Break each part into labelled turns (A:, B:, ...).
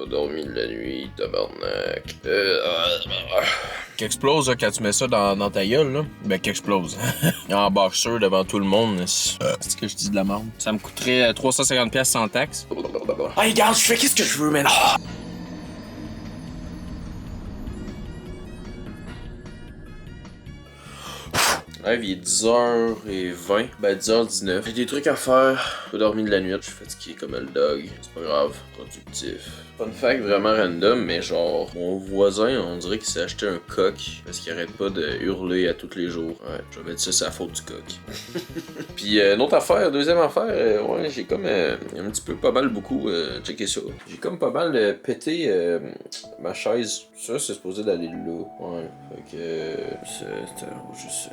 A: Pas dormi de la nuit, tabarnak.
B: Qu'explose là, quand tu mets ça dans ta gueule, là. Ben, qu'explose. En boxeur devant tout le monde. C'est que je dis de la merde. Ça me coûterait 350$ sans taxe.
A: Hey, regarde, je fais qu'est-ce que je veux, man. Ah! Live, il est 10h20, ben 10h19. J'ai des trucs à faire. Pas dormi de la nuit, je suis fatigué comme le dog. C'est pas grave, productif. Fun fact vraiment random, mais genre, mon voisin, on dirait qu'il s'est acheté un coq parce qu'il arrête pas de hurler à tous les jours. Ouais, je vais mettre ça, c'est la faute du coq. Puis, une autre affaire, deuxième affaire, ouais, j'ai comme un petit peu pas mal beaucoup, checké ça. J'ai comme pas mal pété ma chaise. Ça, c'est supposé d'aller là. Ouais, fait que. C'était juste.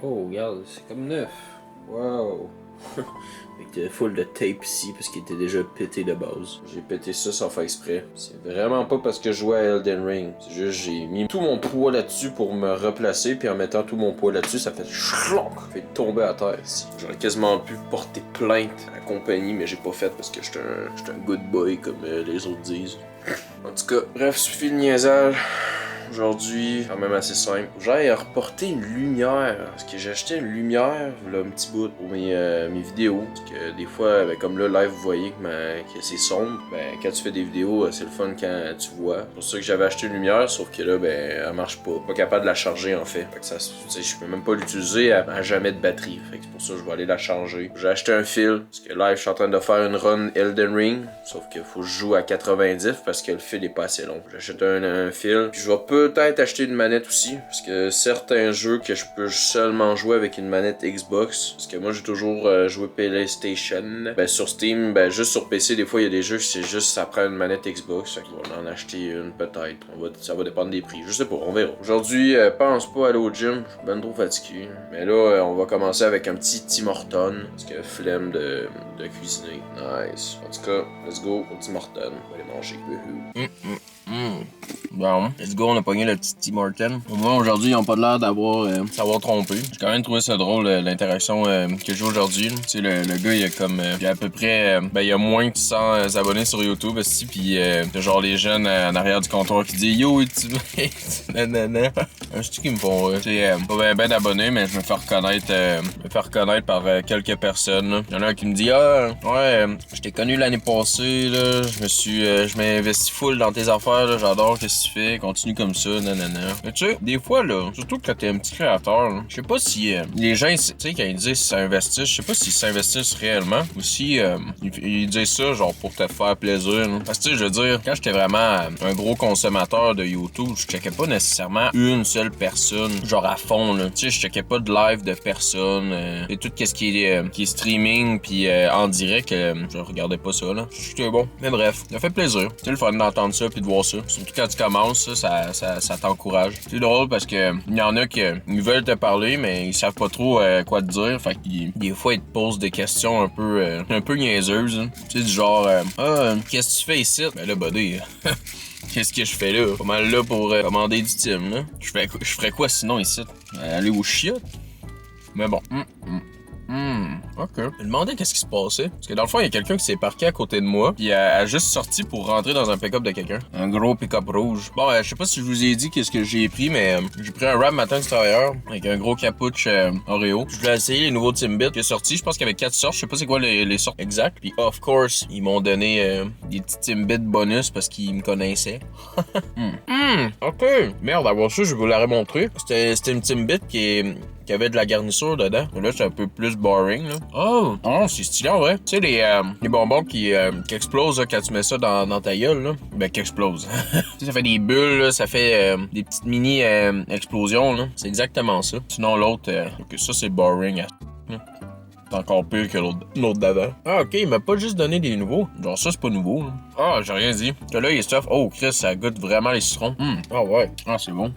A: Oh, regarde, c'est comme neuf. Wow. Avec full de tape ici parce qu'il était déjà pété de base. J'ai pété ça sans faire exprès. C'est vraiment pas parce que je jouais à Elden Ring. C'est juste j'ai mis tout mon poids là-dessus pour me replacer, puis en mettant tout mon poids là-dessus, ça fait chlonk, fait tomber à terre ici. J'aurais quasiment pu porter plainte à la compagnie, mais j'ai pas fait parce que j'étais un good boy comme les autres disent. En tout cas, bref, suffit de niaisage. Aujourd'hui, quand même assez simple. J'ai reporté une lumière. Parce que j'ai acheté une lumière, là, un petit bout pour mes vidéos. Parce que des fois, ben, comme là, live, vous voyez que c'est sombre. Ben, quand tu fais des vidéos, c'est le fun quand tu vois. C'est pour ça que j'avais acheté une lumière, sauf que là, ben, elle marche pas. Pas capable de la charger, en fait. Fait que ça, je peux même pas l'utiliser, elle n'a jamais de batterie. Fait que c'est pour ça que je vais aller la charger. J'ai acheté un fil. Parce que live, je suis en train de faire une run Elden Ring. Sauf qu'il faut que je joue à 90 parce que le fil est pas assez long. J'achète un fil. Puis je vais peut-être acheter une manette aussi, parce que certains jeux que je peux seulement jouer avec une manette Xbox, parce que moi j'ai toujours joué PlayStation, ben sur Steam, ben juste sur PC des fois il y a des jeux c'est juste ça prend une manette Xbox, fait qu'on va en acheter une peut-être, ça va dépendre des prix, je sais pas, on verra. Aujourd'hui, pense pas aller au gym, je suis ben trop fatigué, mais là on va commencer avec un petit Tim Hortons, parce que flemme de cuisiner. Nice. En tout cas, let's go au Tim Hortons, on va aller manger.
B: Bon, let's go, on a pogné le petit Tim Hortons. Au moins, aujourd'hui, ils ont pas l'air s'avoir trompé. J'ai quand même trouvé ça drôle, l'interaction que j'ai aujourd'hui. Tu sais, le gars, il a comme, il a à peu près, ben, il a moins que 100 abonnés sur YouTube, aussi, pis t'as genre les jeunes en arrière du comptoir qui disent Yo, Ultimate, nanana. C'est qui me font, tu sais, pas ben d'abonnés, mais je me fais reconnaître par quelques personnes. Il y en a un qui me dit Ah, ouais, je t'ai connu l'année passée, là, je m'investis full dans tes affaires, là, j'adore qu'est-ce que tu fais, continue comme ça, nanana. Mais tu sais, des fois, là, surtout quand t'es un petit créateur, là, je sais pas si les gens, tu sais, quand ils disent s'investissent, je sais pas s'ils s'investissent réellement ou si ils disent ça, genre, pour te faire plaisir, là. Parce que, tu sais, je veux dire, quand j'étais vraiment un gros consommateur de YouTube, je checkais pas nécessairement une seule personne, genre à fond, là. Tu sais, je checkais pas de live de personne, et tout ce qui est streaming, puis en direct, je regardais pas ça, là. C'était bon. Mais bref, ça fait plaisir. C'est le fun d'entendre ça puis de voir ça. Surtout quand tu commences, ça t'encourage. C'est drôle parce que il y en a qui ils veulent te parler, mais ils savent pas trop quoi te dire. Fait que des fois, ils te posent des questions un peu niaiseuses. Hein. Tu sais, du genre qu'est-ce que tu fais ici? Ben là, buddy, qu'est-ce que je fais là? Pas mal là pour commander du team, là. Je ferais quoi sinon ici? Aller au chiottes? Mais bon. Ok. Je me demandais qu'est-ce qui se passait. Parce que dans le fond, il y a quelqu'un qui s'est parqué à côté de moi. Puis elle a juste sorti pour rentrer dans un pick-up de quelqu'un. Un gros pick-up rouge. Bon, je sais pas si je vous ai dit qu'est-ce que j'ai pris, mais j'ai pris un wrap matin du travailleur avec un gros capuche Oreo. Je voulais essayer les nouveaux Timbits qui est sorti. Je pense qu'il y avait 4 sortes. Je sais pas c'est quoi les sortes exactes. Puis of course, ils m'ont donné des petits Timbits bonus parce qu'ils me connaissaient. Ok. Merde, avoir ça, je vous l'aurais montré. C'était une Timbit qui avait de la garniture dedans. Là, c'est un peu plus boring, là. Oh, c'est stylé, en vrai. Tu sais, les bonbons qui explosent là, quand tu mets ça dans ta gueule, là. Ben, qui explosent. Tu sais, ça fait des bulles, là. Ça fait des petites mini explosions, là. C'est exactement ça. Sinon, l'autre, ça, c'est boring. C'est encore pire que l'autre d'avant. Ah, ok, il m'a pas juste donné des nouveaux. Genre, ça, c'est pas nouveau, là. Ah, j'ai rien dit. Là, il est stuff. Oh, Chris, ça goûte vraiment les citrons. Ah, ouais. Ah, c'est bon.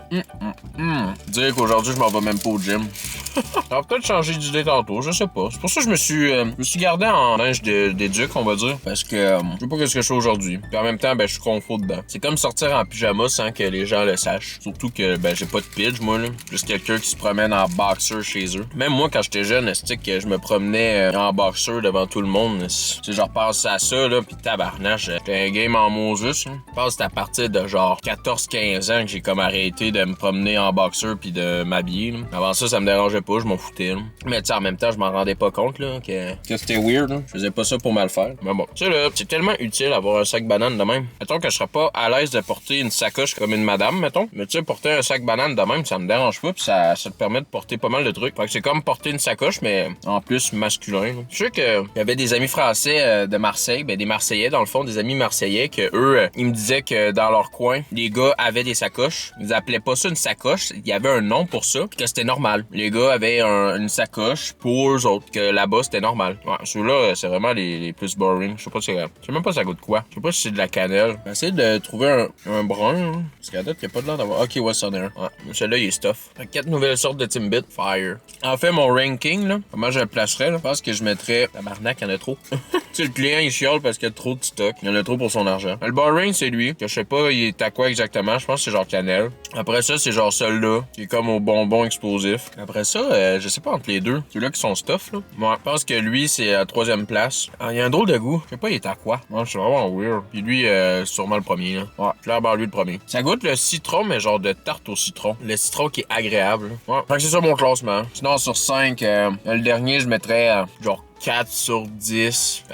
B: Dire qu'aujourd'hui, je m'en vais même pas au gym. Ça va peut-être changer d'idée tantôt, je sais pas. C'est pour ça que je me suis gardé en linge d'éduc, on va dire. Parce que je sais pas ce que je fais aujourd'hui. Puis en même temps, ben je suis confort dedans. C'est comme sortir en pyjama sans que les gens le sachent. Surtout que ben j'ai pas de pitch, moi là. Juste quelqu'un qui se promène en boxer chez eux. Même moi, quand j'étais jeune, que je me promenais en boxer devant tout le monde. Tu sais, je repasse à ça, là, pis tabarnache, j'étais un game en Moses. Hein. Je pense que c'est à partir de genre 14-15 ans que j'ai comme arrêté de me promener en boxer pis de m'habiller. Là. Avant ça me dérangeait pas, je m'en foutais. Là. Mais tu sais, en même temps, je m'en rendais pas compte là, que c'était weird. Là. Je faisais pas ça pour mal faire. Mais bon, tu sais là, c'est tellement utile d'avoir un sac banane de même. Mettons que je serais pas à l'aise de porter une sacoche comme une madame, mettons. Mais tu sais, porter un sac banane de même, ça me dérange pas pis ça te permet de porter pas mal de trucs. Fait que c'est comme porter une sacoche, mais en plus masculin. Là. Je sais que y avait des amis français de Marseille, ben des Marseillais dans le fond, des amis marseillais que eux, ils me disaient que dans leur coin, les gars avaient des sacoches. Ils appelaient pas ça une sacoche, il y avait un nom pour ça, pis que c'était normal. Les gars avaient une sacoche pour eux autres, que là-bas c'était normal. Ouais, ceux-là, c'est vraiment les plus boring. Je sais même pas ça goûte quoi. Je sais pas si c'est de la cannelle. J'essaie de trouver un brun, hein, parce qu'à date, il y a pas de l'air d'avoir. Ok, ouais, c'en est un. Ouais, celui-là, il est stuff. 4 nouvelles sortes de Timbit. Fire. En fait, mon ranking, là, comment je le placerais, là? Je pense que je mettrais... Tabarnak, il y en a trop. Tu sais, le client, il chiale parce qu'il y a trop de stock. Il y en a trop pour son argent. Le boring, c'est lui, que je sais pas, il est à quoi exactement. Je pense que c'est genre cannelle. Après ça, c'est genre celui-là, qui est comme au bonbon explosif. Après ça, je sais pas entre les deux. Ceux-là qui sont stuff, là. Moi, je pense que lui, c'est à 3e place. Ah, il y a un drôle de goût. Je sais pas, il est à quoi. Moi, je suis vraiment weird. Puis lui, sûrement le premier, là. Ouais, clairement lui le premier. Ça goûte le citron, mais genre de tarte au citron. Le citron qui est agréable. Ouais. Fait que c'est ça mon classement. Sinon, sur 5, le dernier, je mettrais genre 4 sur 10.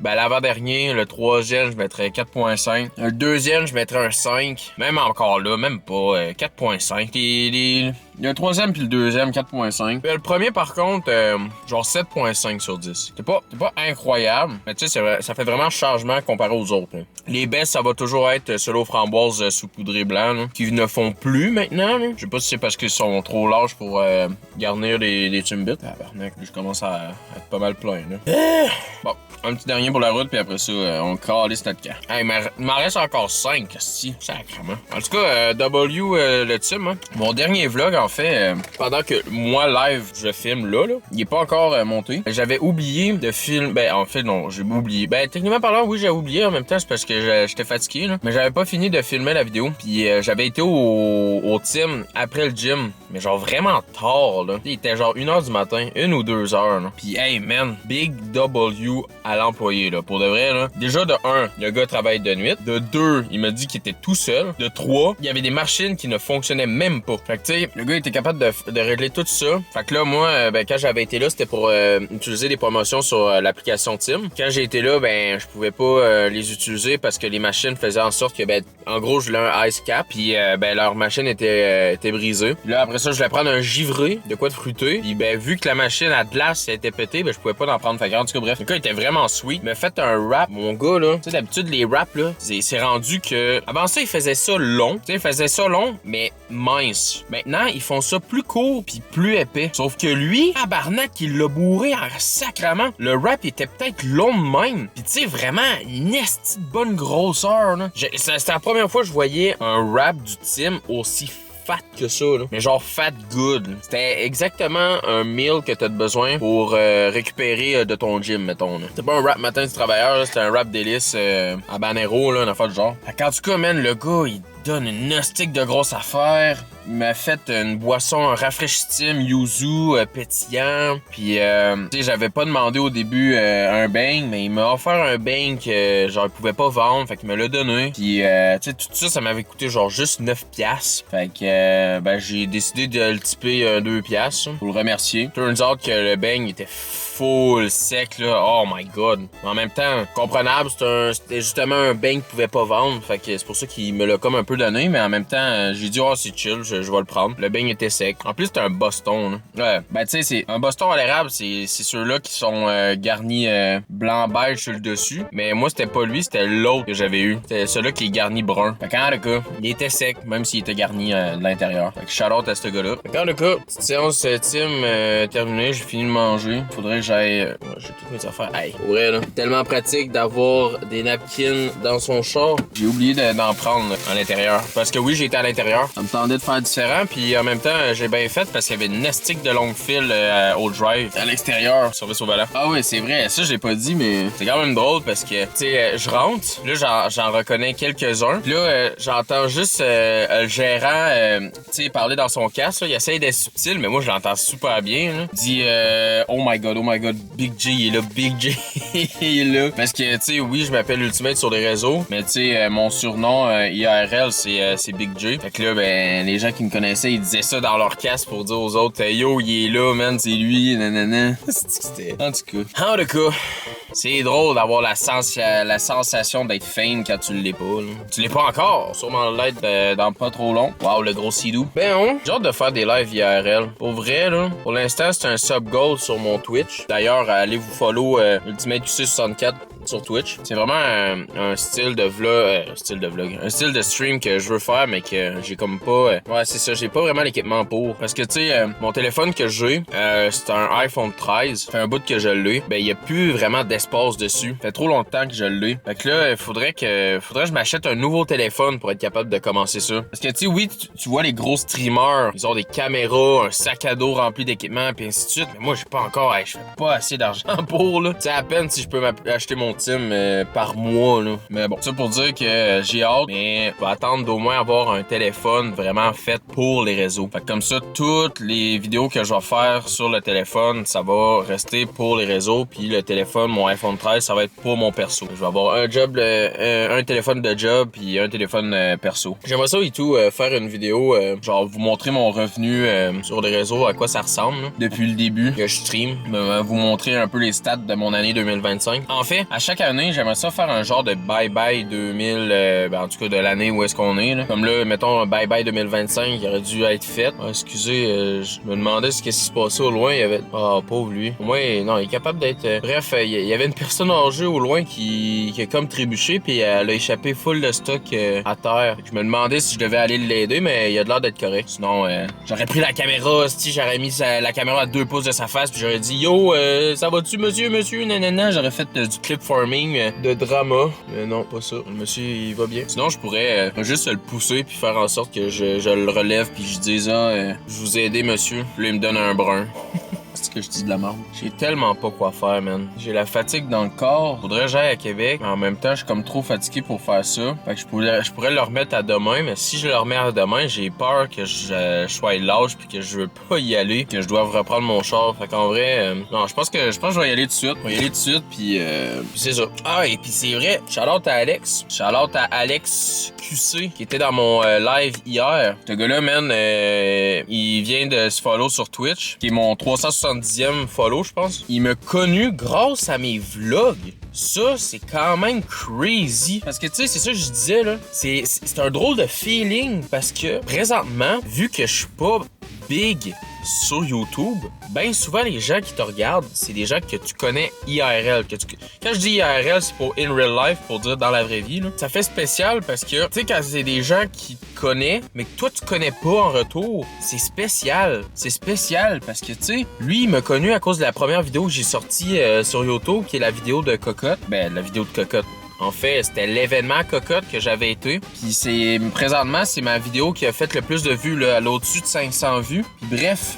B: L'avant-dernier, le troisième, je mettrais 4.5. Le deuxième, je mettrais un 5. Même encore là, même pas. 4.5. Le troisième puis le deuxième, 4.5. Le premier, par contre, genre 7.5 sur 10. C'est pas incroyable, mais tu sais, ça fait vraiment changement comparé aux autres. Là. Les best, ça va toujours être ceux aux framboises saupoudrées blanc, là, qui ne font plus maintenant. Là. Je sais pas si c'est parce qu'ils sont trop larges pour garnir des Timbits. Tabarnak, je commence à être pas mal plein. Là. Bon, un petit dernier pour la route, puis après ça, on calisse notre camp. Hey, il m'en reste encore 5, si, sacrément. En tout cas, le team, hein. Mon dernier vlog, en fait, pendant que moi, live, je filme là, il est pas encore monté. J'avais oublié de filmer. Ben, en fait, non, j'ai oublié. Ben, techniquement parlant, oui, j'ai oublié. En même temps, c'est parce que j'étais fatigué, là. Mais j'avais pas fini de filmer la vidéo. Puis j'avais été au team après le gym. Mais genre vraiment tard, là. Il était genre 1h du matin, 1 ou 2 heures, là. Puis, hey, man, big W à l'employé, là. Pour de vrai, là. Déjà, de 1, le gars travaille de nuit. De 2, il m'a dit qu'il était tout seul. De 3, il y avait des machines qui ne fonctionnaient même pas. Fait que, tu sais, le gars était capable de régler tout ça. Fait que là, moi, quand j'avais été là, c'était pour utiliser des promotions sur l'application Team. Quand j'ai été là, ben, je pouvais pas les utiliser parce que les machines faisaient en sorte que, ben, en gros, je voulais un ice cap. Puis, ben, leur machine était brisée. Puis là, après ça, je voulais prendre un givré de quoi de fruité. Puis, ben, vu que la machine à glace était pétée, ben, je pouvais pas en prendre. Fait que, en tout cas, bref, le gars était vraiment sweet. Il m'a fait un wrap. Mon gars, là, tu sais, d'habitude, les wraps, là, c'est rendu que. Avant ça, il faisait ça long. Tu sais, il faisait ça long, mais mince. Maintenant, ils font ça plus court puis plus épais. Sauf que lui, tabarnak, il l'a bourré en sacrament. Le wrap était peut-être long de même. Puis tu sais, vraiment, une esti de bonne grosseur, là. C'était la première fois que je voyais un wrap du Tim aussi fat que ça, là. Mais genre fat good. C'était exactement un meal que t'as besoin pour récupérer de ton gym, mettons. C'était pas un wrap matin du travailleur, c'était un wrap délice à Banero, là, une affaire du genre. En tout cas, man, le gars, il donne une nosttique de grosse affaire. Il m'a fait une boisson, un rafraîchissime yuzu pétillant. Puis, tu sais, j'avais pas demandé au début un bang, mais il m'a offert un bang que genre il pouvait pas vendre. Fait qu'il me l'a donné. Puis, tu sais, tout ça, ça m'avait coûté genre juste 9$. Fait que, ben, j'ai décidé de le typer 2$ pour le remercier. Turns out que le bang était full sec, là. Oh my god. Mais en même temps, comprenable, c'était justement un bang qu'il pouvait pas vendre. Fait que c'est pour ça qu'il me l'a comme un peu donné. Mais en même temps, j'ai dit, oh, c'est chill, je vais le prendre. Le bang était sec. En plus, c'était un Boston, là. Ouais. Ben, tu sais, c'est un Boston à l'érable, c'est ceux-là qui sont garnis blanc-beige sur le dessus. Mais moi, c'était pas lui, c'était l'autre que j'avais eu. C'était celui-là qui est garni brun. Fait qu'en tout cas, il était sec, même s'il était garni de l'intérieur. Fait que shout-out à ce gars-là. Fait qu'en tout cas, petite séance team terminée, j'ai fini de manger. Faudrait que j'aille... j'ai toutes mes affaires. Hey, pour vrai, là. Tellement pratique d'avoir des napkins dans son char. J'ai oublié d'en prendre là, à l'intérieur. Parce que oui, j'étais à l'intérieur. Ça me tendait de faire différent, puis en même temps, j'ai bien fait parce qu'il y avait une nestique de longue file au drive, à l'extérieur, service au volant. Ah ouais, c'est vrai, ça j'ai pas dit, mais c'est quand même drôle parce que, tu sais, je rentre, là j'en reconnais quelques-uns, puis là j'entends juste le gérant, tu sais, parler dans son casque, là, il essaye d'être subtil, mais moi je l'entends super bien, là. Il dit oh my god, Big J, il est là, Big J, il est là. Parce que, tu sais, oui, je m'appelle Ultimate sur les réseaux, mais tu sais, mon surnom IRL, c'est Big J. Fait que là, ben, les gens qui me connaissaient, ils disaient ça dans leur casque pour dire aux autres, yo, il est là, man, c'est lui, nanana. C'était... En tout cas, c'est drôle d'avoir la sensation d'être fame quand tu l'es pas, là. Tu l'es pas encore, sûrement l'être dans pas trop long. Wow, le gros sidou. Ben, j'ai hâte de faire des lives IRL. Pour vrai, là, pour l'instant, c'est un sub-goal sur mon Twitch. D'ailleurs, allez vous follow Ultimate QC64 sur Twitch. C'est vraiment un style de vlog, un style de stream que je veux faire, mais que j'ai comme pas... ouais, c'est ça, j'ai pas vraiment l'équipement pour. Parce que, tu sais, mon téléphone que j'ai, c'est un iPhone 13. Ça fait un bout que je l'ai. Ben, il y a plus vraiment d'espace dessus. Ça fait trop longtemps que je l'ai. Fait que là, il faudrait que je m'achète un nouveau téléphone pour être capable de commencer ça. Parce que, tu sais, oui, tu vois les gros streamers, ils ont des caméras, un sac à dos rempli d'équipement, puis ainsi de suite. Mais moi, j'ai pas encore, je fais pas assez d'argent pour, là. Tu sais, à peine si je peux acheter mon team par mois, là. Mais bon, ça pour dire que j'ai hâte, mais je vais attendre d'au moins avoir un téléphone vraiment fait pour les réseaux. Fait que comme ça, toutes les vidéos que je vais faire sur le téléphone, ça va rester pour les réseaux, puis le téléphone, mon iPhone 13, ça va être pour mon perso. Je vais avoir un job, un téléphone de job, puis un téléphone perso. J'aimerais ça et tout faire une vidéo, genre vous montrer mon revenu sur les réseaux, à quoi ça ressemble, là, depuis le début que je stream, vous montrer un peu les stats de mon année 2025. En fait, à chaque année, j'aimerais ça faire un genre de bye-bye 2000, en tout cas de l'année où est-ce qu'on est, là. Comme là, mettons un bye-bye 2025, il aurait dû être fait. Excusez, je me demandais ce qui se passait au loin, il y avait... Ah, pauvre lui. Au moins, non, il est capable d'être... Bref, il y avait une personne en jeu au loin qui a comme trébuché, puis elle a échappé full de stock à terre. Je me demandais si je devais aller l'aider, mais il a de l'air d'être correct. Sinon, j'aurais pris la caméra, si j'aurais mis la caméra à 2 pouces de sa face, puis j'aurais dit « Yo, ça va-tu, monsieur, nanana? » J'aurais fait du clip farming, de drama. Mais non, pas ça. Le monsieur, il va bien. Sinon, je pourrais juste le pousser, puis faire en sorte que je le relève, puis je dise « Ah, je vous ai aidé, monsieur. » Puis là, il me donne un brun. C'est que je dis de la merde. J'ai tellement pas quoi faire, man. J'ai la fatigue dans le corps. Faudrait que j'aille à Québec. Mais en même temps, je suis comme trop fatigué pour faire ça. Fait que je pourrais le remettre à demain. Mais si je le remets à demain, j'ai peur que je sois lâche puis que je veux pas y aller. Que je doive reprendre mon char. Fait qu'en vrai, non, je pense que je vais y aller tout de suite. Je vais y aller tout de suite puis c'est ça. Ah, et puis c'est vrai. Shout-out à Alex. Shout-out à Alex QC qui était dans mon live hier. Ce gars-là, man, il vient de se follow sur Twitch. Qui est mon 370e follow, je pense. Il m'a connu grâce à mes vlogs. Ça, c'est quand même crazy. Parce que, tu sais, c'est ça que je disais, là. C'est un drôle de feeling parce que, présentement, vu que je suis pas big sur YouTube, ben souvent les gens qui te regardent, c'est des gens que tu connais IRL. Quand je dis IRL, c'est pour in real life, pour dire dans la vraie vie, là. Ça fait spécial parce que, tu sais, quand c'est des gens qui te connaissent, mais que toi tu connais pas en retour, c'est spécial. C'est spécial parce que, tu sais, lui, il m'a connu à cause de la première vidéo que j'ai sortie sur YouTube, qui est la vidéo de Cocotte. Ben, la vidéo de Cocotte. En fait, c'était l'événement Cocotte que j'avais été. Puis présentement, c'est ma vidéo qui a fait le plus de vues, là, au-dessus de 500 vues. Puis bref,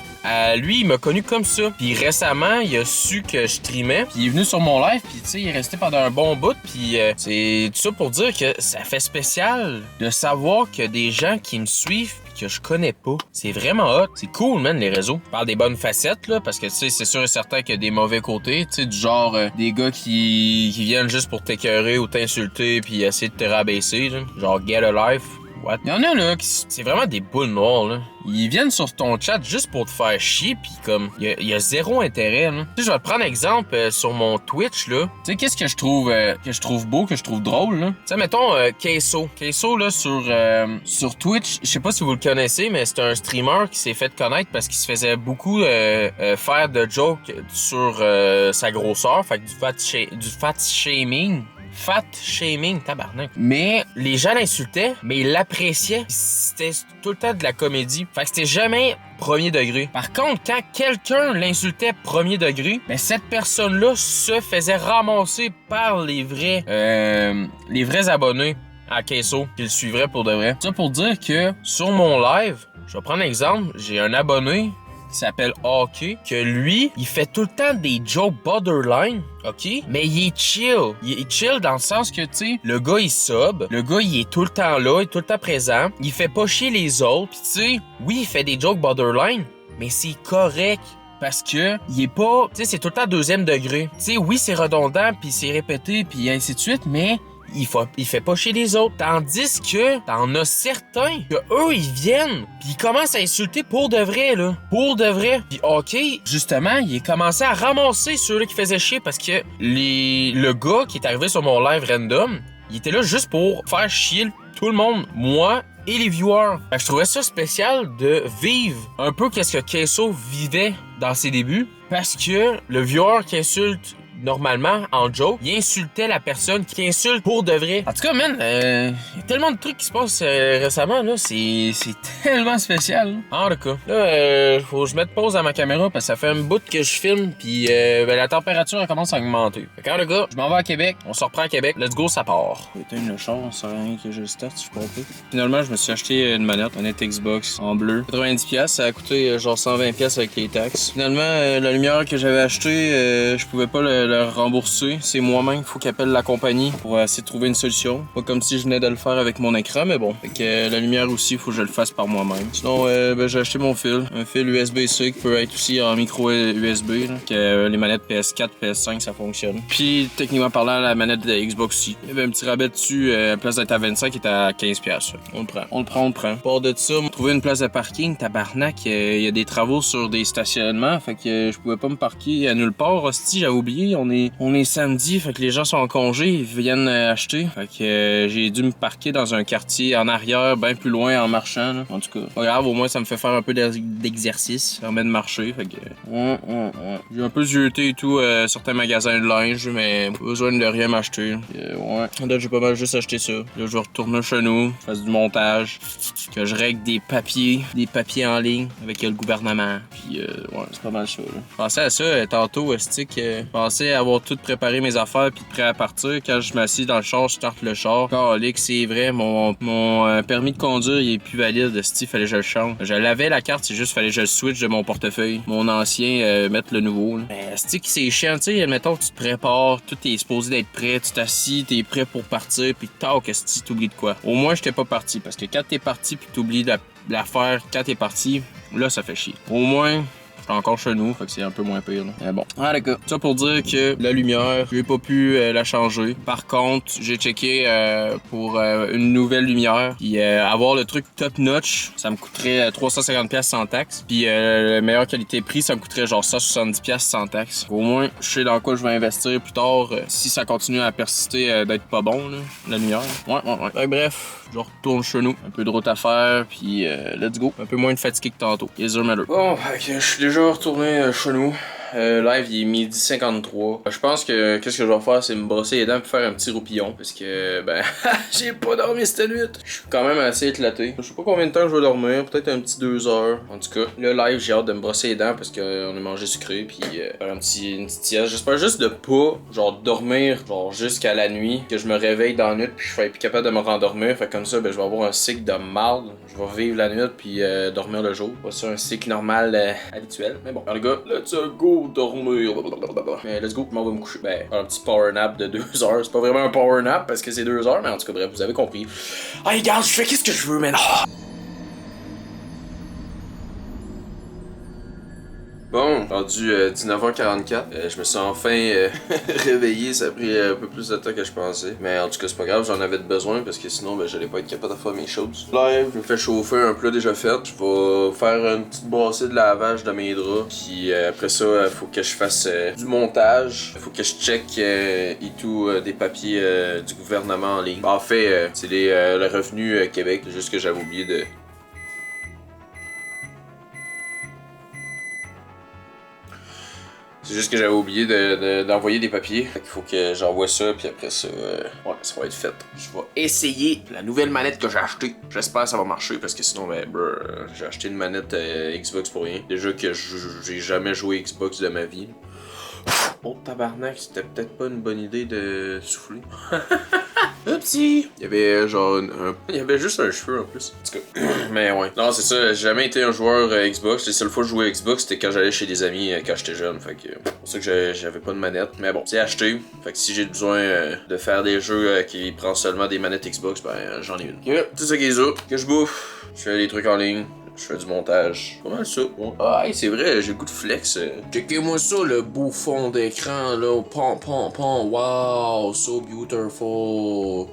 B: lui, il m'a connu comme ça. Puis récemment, il a su que je streamais. Puis il est venu sur mon live, puis tu sais, il est resté pendant un bon bout. Puis c'est tout ça pour dire que ça fait spécial de savoir qu'il y a des gens qui me suivent que je connais pas. C'est vraiment hot. C'est cool, man, les réseaux. Je parle des bonnes facettes, là, parce que, tu sais, c'est sûr et certain qu'il y a des mauvais côtés, tu sais, du genre des gars qui viennent juste pour t'écœurer ou t'insulter puis essayer de te rabaisser, là. Genre get a life. What? Il y en a, là, c'est vraiment des boules noires, là. Ils viennent sur ton chat juste pour te faire chier, pis comme, il y a zéro intérêt, là. Tu sais, je vais te prendre exemple sur mon Twitch, là. Tu sais, qu'est-ce que je trouve beau, que je trouve drôle, là? Tu sais, mettons, Queso. Queso, là, sur Twitch, je sais pas si vous le connaissez, mais c'est un streamer qui s'est fait connaître parce qu'il se faisait beaucoup faire de jokes sur sa grosseur, fait que du fat shaming. Fat shaming, tabarnak. Mais les gens l'insultaient, mais ils l'appréciaient. C'était tout le temps de la comédie. Fait que c'était jamais premier degré. Par contre, quand quelqu'un l'insultait premier degré, ben cette personne-là se faisait ramasser par les vrais abonnés. à Queso qui le suivrait pour de vrai. Ça pour dire que sur mon live, je vais prendre un exemple, j'ai un abonné qui s'appelle Hockey, que lui, il fait tout le temps des jokes borderline, ok? Mais il est chill. Il est chill dans le sens que, tu sais, le gars, il sub, le gars, il est tout le temps là, il est tout le temps présent, il fait pas chier les autres, pis tu sais, oui, il fait des jokes borderline, mais c'est correct. Parce que il est pas, tu sais, c'est tout le temps deuxième degré. Tu sais, oui, c'est redondant, puis c'est répété, puis ainsi de suite, mais il fait pas chier les autres. Tandis que t'en as certains que eux, ils viennent pis ils commencent à insulter pour de vrai, là. Pour de vrai. Pis OK, justement, il a commencé à ramasser ceux-là qui faisaient chier parce que le gars qui est arrivé sur mon live random, il était là juste pour faire chier tout le monde. Moi et les viewers. Fait que je trouvais ça spécial de vivre un peu qu'est-ce que Queso vivait dans ses débuts parce que le viewer qui insulte normalement, en joke, il insultait la personne qui insulte pour de vrai. En tout cas, man, y a tellement de trucs qui se passent récemment, là. C'est tellement spécial. En tout cas, là, faut que je mette pause à ma caméra parce que ça fait un bout que je filme, puis la température elle commence à augmenter. Fait qu'en tout cas, je m'en vais à Québec. On se reprend à Québec. Let's go, ça part. Éteindre le char, ça sert à rien que je le starte, je comprends pas. Finalement, je me suis acheté une manette Xbox en bleu. 90$, ça a coûté genre 120$ avec les taxes. Finalement, la lumière que j'avais achetée, je pouvais pas le rembourser. C'est moi-même, faut qu'il appelle la compagnie pour essayer de trouver une solution. Pas comme si je venais de le faire avec mon écran, mais bon. Fait que la lumière aussi, il faut que je le fasse par moi-même. Sinon, j'ai acheté mon fil. Un fil USB-C qui peut être aussi en micro USB. Là, que les manettes PS4, PS5, ça fonctionne. Puis, techniquement parlant, la manette de Xbox aussi. Il y avait un petit rabais dessus, à la place d'être à 25, il était à 15$. On le prend. Pour de ça, trouver une place de parking, tabarnak, il y a des travaux sur des stationnements. Fait que je pouvais pas me parquer à nulle part. Hostie, j'avais oublié, on est samedi, fait que les gens sont en congé, ils viennent acheter. Fait que j'ai dû me parquer dans un quartier en arrière, bien plus loin en marchant. Là. En tout cas, pas grave, au moins ça me fait faire un peu d'exercice, ça permet de marcher. Fait que j'ai un peu zioté et tout certains magasins de linge, mais pas besoin de rien m'acheter. Là, j'ai pas mal juste acheté ça. Là, je vais retourner chez nous, je fasse du montage, que je règle des papiers en ligne avec le gouvernement. Puis c'est pas mal ça. Là. Je pensais à ça tantôt, stick. Je pensais avoir tout préparé mes affaires puis prêt à partir. Quand je m'assis dans le char, je starte le char. Calique, c'est vrai, mon permis de conduire, il est plus valide. Il fallait que je le change. Je l'avais la carte, c'est juste fallait que je le switch de mon portefeuille. Mon ancien, mettre le nouveau. Là. Mais c'est chiant, tu sais, admettons que tu te prépares, tout est supposé d'être prêt, tu t'assis, t'es prêt pour partir, puis tac, esti, t'oublies de quoi. Au moins, j'étais pas parti, parce que quand t'es parti puis t'oublies de l'affaire quand t'es parti, là, ça fait chier. Au moins, encore chez nous, fait que c'est un peu moins pire. Là. Mais bon. Ah d'accord. Ça pour dire que la lumière, j'ai pas pu la changer. Par contre, j'ai checké pour une nouvelle lumière. Puis avoir le truc top notch, ça me coûterait 350$ sans taxe. Puis la meilleure qualité prix, ça me coûterait genre 170$ sans taxe. Au moins, je sais dans quoi je vais investir plus tard si ça continue à persister d'être pas bon, là, la lumière. Ouais. Bref, je retourne chez nous. Un peu de route à faire, puis let's go. Un peu moins de fatigue que tantôt. Yes, sir, matter. Bon, ok, je suis déjà retourné chez nous. Live, il est 12h53. Je pense que qu'est-ce que je vais faire, c'est me brosser les dents pour faire un petit roupillon. Parce que, j'ai pas dormi cette nuit. Je suis quand même assez éclaté. Je sais pas combien de temps je vais dormir. Peut-être un petit 2 heures. En tout cas, le live, j'ai hâte de me brosser les dents parce qu'on a mangé sucré. Puis faire une petite sieste. J'espère juste de pas, genre, dormir, genre, jusqu'à la nuit. Que je me réveille dans la nuit. Puis je serai plus capable de me rendormir. Fait comme ça, je vais avoir un cycle de marde. Je vais vivre la nuit. Puis dormir le jour. Pas ça un cycle normal habituel. Mais bon, alors, les gars, let's go dormir. Mais let's go, je m'en vais me coucher. Un petit power nap de 2 heures. C'est pas vraiment un power nap parce que c'est 2 heures, mais en tout cas, bref, vous avez compris. Ah, regarde, je fais qu'est-ce que je veux maintenant. Bon, rendu 19h44, je me suis enfin réveillé, ça a pris un peu plus de temps que je pensais. Mais en tout cas, c'est pas grave, j'en avais besoin parce que sinon, j'allais pas être capable de faire mes choses. Live, je me fais chauffer un plat déjà fait. Je vais faire une petite brassée de lavage de mes draps. Puis après ça, faut que je fasse du montage. Faut que je check et tout des papiers du gouvernement en ligne. En fait, c'est le revenu Québec, juste que j'avais oublié de... C'est juste que j'avais oublié d'envoyer des papiers. Fait qu'il faut que j'envoie ça, puis après ça, ça va être fait. Je vais essayer la nouvelle manette que j'ai achetée. J'espère que ça va marcher, parce que sinon, j'ai acheté une manette Xbox pour rien. Déjà que j'ai jamais joué Xbox de ma vie. Oh tabarnak, c'était peut-être pas une bonne idée de souffler.
A: Oupsie! Il y avait genre il y avait juste un cheveu en plus. En tout cas. Mais ouais. Non, c'est ça. J'ai jamais été un joueur Xbox. Les seules fois que je jouais à Xbox, c'était quand j'allais chez des amis quand j'étais jeune. Fait que c'est pour ça que j'avais pas de manette. Mais bon, c'est acheté. Fait que si j'ai besoin de faire des jeux qui prennent seulement des manettes Xbox, ben j'en ai une. Ok, c'est ça qui est ça. Que je bouffe. Je fais des trucs en ligne. Je fais du montage. Pas mal ça. Bon. Ah, hey, c'est vrai, j'ai le goût de flex. Checkez-moi ça, le beau fond d'écran, là. Pom, pom, pom. Wow, so beautiful.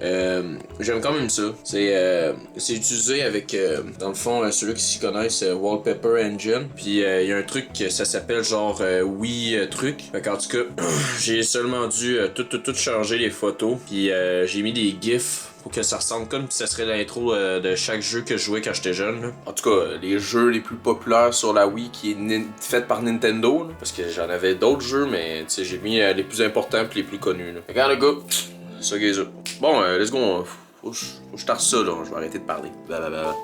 A: J'aime quand même ça. C'est utilisé avec, dans le fond, ceux qui s'y connaissent, Wallpaper Engine. Puis il y a un truc, ça s'appelle genre Wii truc. Fait qu'en tout cas, j'ai seulement dû tout changer les photos. Puis j'ai mis des gifs pour que ça ressemble comme si ça serait l'intro de chaque jeu que je jouais quand j'étais jeune. Là. En tout cas, les jeux les plus populaires sur la Wii qui est fait par Nintendo, là, parce que j'en avais d'autres jeux, mais j'ai mis les plus importants et les plus connus. Là. Regarde le gars, ça qui est ça. Bon, let's go, faut que je starte ça, là. Je vais arrêter de parler. Blablabla.